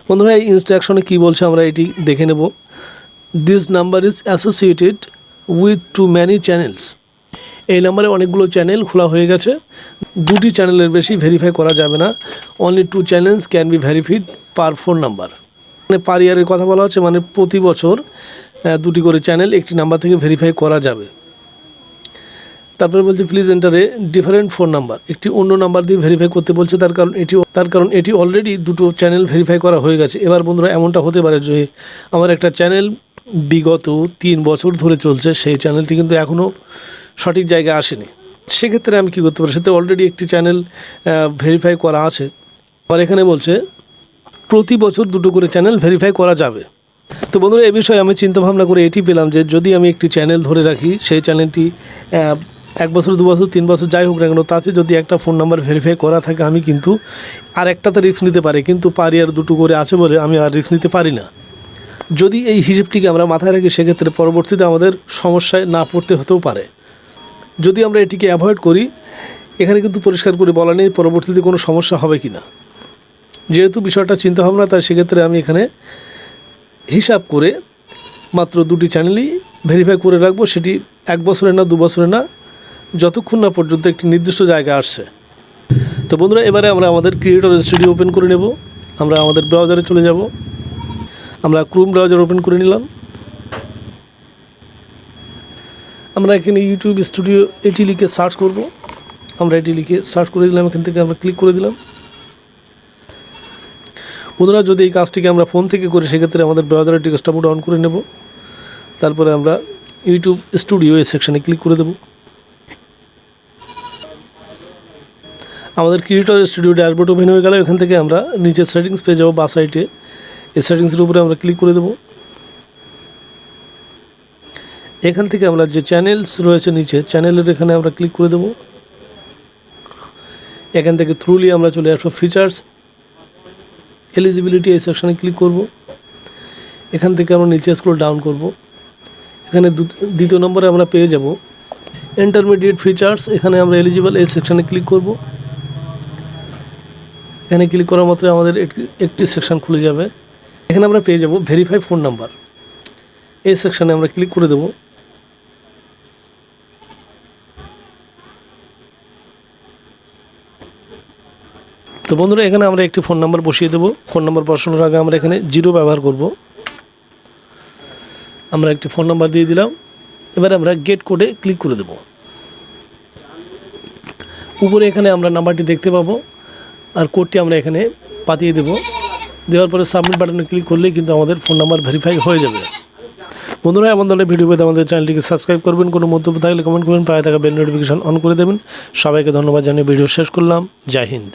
বন্ধুরা এই ইনস্ট্রাকশনে কী বলছে আমরা এটি দেখে নেব। This number is associated with too many channels. এই নাম্বারে অনেকগুলো চ্যানেল খোলা হয়ে গেছে, দুটি চ্যানেলের বেশি ভেরিফাই করা যাবে না। Only 2 channels can be verified per phone number. মানে পার ইয়ারের কথা বলা হচ্ছে, মানে প্রতি বছর 2টি করে চ্যানেল একটি নাম্বার থেকে ভেরিফাই করা যাবে। তারপরে বলছে please enter a different phone number. একটি অন্য নাম্বার দিয়ে ভেরিফাই করতে বলছে, তার কারণ এটি অলরেডি 2টো চ্যানেল ভেরিফাই করা হয়ে গেছে। এবার বন্ধুরা এমনটা হতে পারে যে আমার একটা চ্যানেল বিগত 3 বছর ধরে চলছে, সেই চ্যানেলটি কিন্তু এখনও সঠিক জায়গায় আসেনি। সেক্ষেত্রে আমি কী করতে পারি, সেটা অলরেডি একটি চ্যানেল ভেরিফাই করা আছে। আর এখানে বলছে প্রতি বছর 2টো করে চ্যানেল ভেরিফাই করা যাবে। তো বন্ধুরা এ বিষয়ে আমি চিন্তাভাবনা করে এটি পেলাম যে যদি আমি একটি চ্যানেল ধরে রাখি, সেই চ্যানেলটি 1 বছর 2 বছর 3 বছর যাই হোক না কেন, তাতে যদি একটা ফোন নাম্বার ভেরিফাই করা থাকে, আমি কিন্তু আর একটাতে রিস্ক নিতে পারি, কিন্তু পার ইয়ার 2টো করে আছে বলে আমি আর রিস্ক নিতে পারি না। যদি এই হিসেবটিকে আমরা মাথায় রাখি, সেক্ষেত্রে পরবর্তীতে আমাদের সমস্যায় না পড়তে হতেও পারে। যদি আমরা এটিকে অ্যাভয়েড করি, এখানে কিন্তু পরিষ্কার করে বলা নেই পরবর্তীতে কোনো সমস্যা হবে কি না। যেহেতু বিষয়টা চিন্তাভাবনা, তাই সেক্ষেত্রে আমি এখানে হিসাব করে মাত্র 2টি চ্যানেলই ভেরিফাই করে রাখবো। সেটি 1 বছরের না 2 বছরের না, যতক্ষণ না পর্যন্ত একটি নির্দিষ্ট জায়গায় আসছে। তো বন্ধুরা এবারে আমরা আমাদের ক্রিয়েটর স্টুডিও ওপেন করে নেব। আমরা আমাদের ব্রাউজারে চলে যাব। আমরা ক্রোম ব্রাউজার ওপেন করে নিলাম। আমরা এখানে ইউটিউব স্টুডিও এটি লিখে সার্চ করব। আমরা এটি লিখে সার্চ করে দিলাম, এখান থেকে আমরা ক্লিক করে দিলাম। বন্ধুরা যদি এই কাজটিকে আমরা ফোন থেকে করি, সেক্ষেত্রে আমাদের ব্রাউজারের ডেস্কটপ অন করে নেব। তারপরে আমরা ইউটিউব স্টুডিও এই সেকশানে ক্লিক করে দেব। আমাদের ক্রিয়েটর স্টুডিও ড্যাশবোর্ড ওপেন হয়ে গেল। এখান থেকে আমরা নিচে সেটিংস পেয়ে যাবো বা সাইটে। এই সেটিংসের উপরে আমরা ক্লিক করে দেব। এখান থেকে আমরা যে চ্যানেলস রয়েছে নিচে, চ্যানেলের এখানে আমরা ক্লিক করে দেব। এখান থেকে থ্রুলি আমরা চলে আসবো ফিচার্স, এলিজিবিলিটি এই সেকশানে ক্লিক করব। এখান থেকে আমরা নিচে স্ক্রল ডাউন করব। এখানে 2য় নম্বরে আমরা পেয়ে যাব ইন্টারমিডিয়েট ফিচার্স। এখানে আমরা এলিজিবল এই সেকশানে ক্লিক করব। এখানে ক্লিক করা মাত্র আমাদের একটি সেকশান খুলে যাবে। এখানে আমরা পেয়ে যাব ভেরিফাই ফোন নাম্বার। এই সেকশানে আমরা ক্লিক করে দেব। তো বন্ধুরা এখানে আমরা একটি ফোন নাম্বার বসিয়ে দেব। ফোন নাম্বার বসানোর আগে আমরা এখানে 0 ব্যবহার করব। আমরা একটি ফোন নাম্বার দিয়ে দিলাম। এবার আমরা গেট কোডে ক্লিক করে দেব। উপরে এখানে আমরা নাম্বারটি দেখতে পাবো, আর কোডটি আমরা এখানে পাঠিয়ে দেব। দেওয়ার পরে সাবমিট বাটনে ক্লিক করলেই কিন্তু আমাদের ফোন নাম্বার ভেরিফাই হয়ে যাবে। বন্ধুরা এমন ধরনের ভিডিও পেতে আমাদের চ্যানেলটিকে সাবস্ক্রাইব করবেন। কোনো মন্তব্য থাকলে কমেন্ট করবেন, পাশে থাকা বেল নোটিফিকেশন অন করে দেবেন। সবাইকে ধন্যবাদ জানিয়ে ভিডিও শেষ করলাম। জয় হিন্দ।